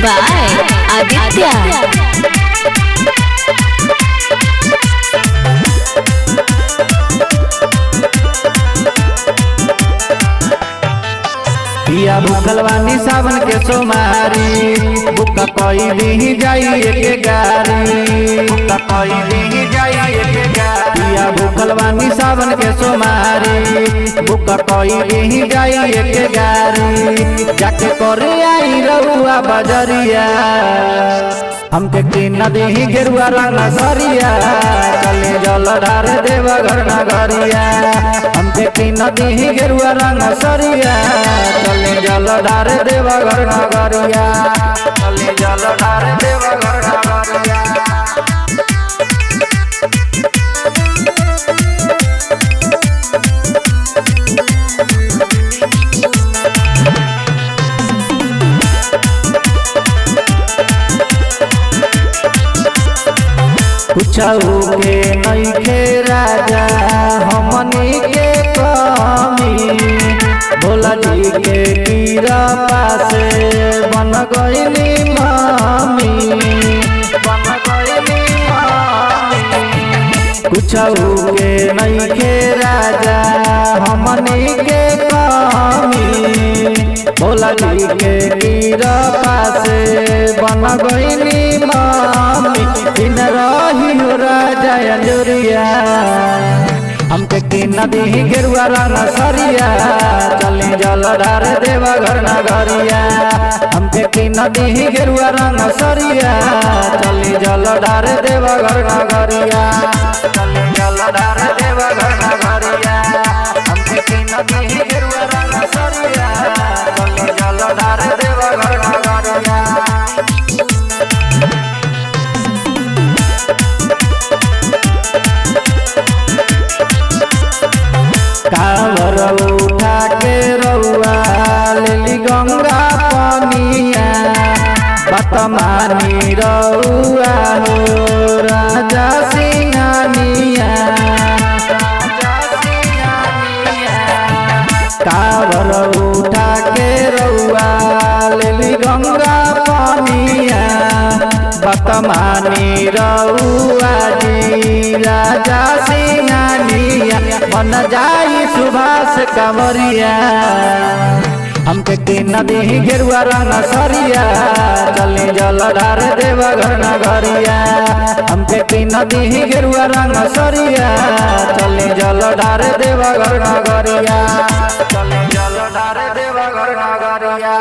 by Aditya. पिया भूखलवानी सावन के सोमारी बुका कोई दी जाई एक गारी बुका कोई दी जाई एक गारी पिया भूखलवानी सावन के सोमारी बुका कोई दी जाई एक गारी जाके करे आई रहुआ बजरिया हमके की नदी गेरुआ रंग सरिया चले जल ढार देव घर नगरिया हमके की नदी गेरुआ रंग सरिया चले जल ढार देव घर नगरिया चले जल ढार देव घर नगरिया। पूछऊ के नइखे राजा हमनी के कमी भोला जी के कृपा से बन गइली मामी बन गइली मामी। पूछऊ के नइखे राजा हमनी के कमी भोला जी के कृपा से बन गइली मामी। इन रही हो राजा अंजुरिया हमके की नदी गेरुआ रंग सरिया चले जल ढार देव घर नगरिया हमके की नदी गेरुआ रंग सरिया चले जल ढार देव घर नगरिया चले जल ढार देव घर नगरिया हमके की नदी गेरुआ रंग सरिया चले जल ढार देव घर नगरिया। कांवर उठा के रउआ लेली गंगा पनिया बतमानी रउआ हो राजा सिंहानिया कांवर उठा के रउआ लेली गंगा पनिया बतमानी रउआ जी राजा सिंहानिया बन जाई सुभाष कमरिया हमके की नदी गेरुआ रंग सरिया चले जल ढार देव घर नगरिया हमके की नदी गेरुआ रंग सरिया चले जल ढार देव घर नगरिया चले जल ढार देव घर नगरिया।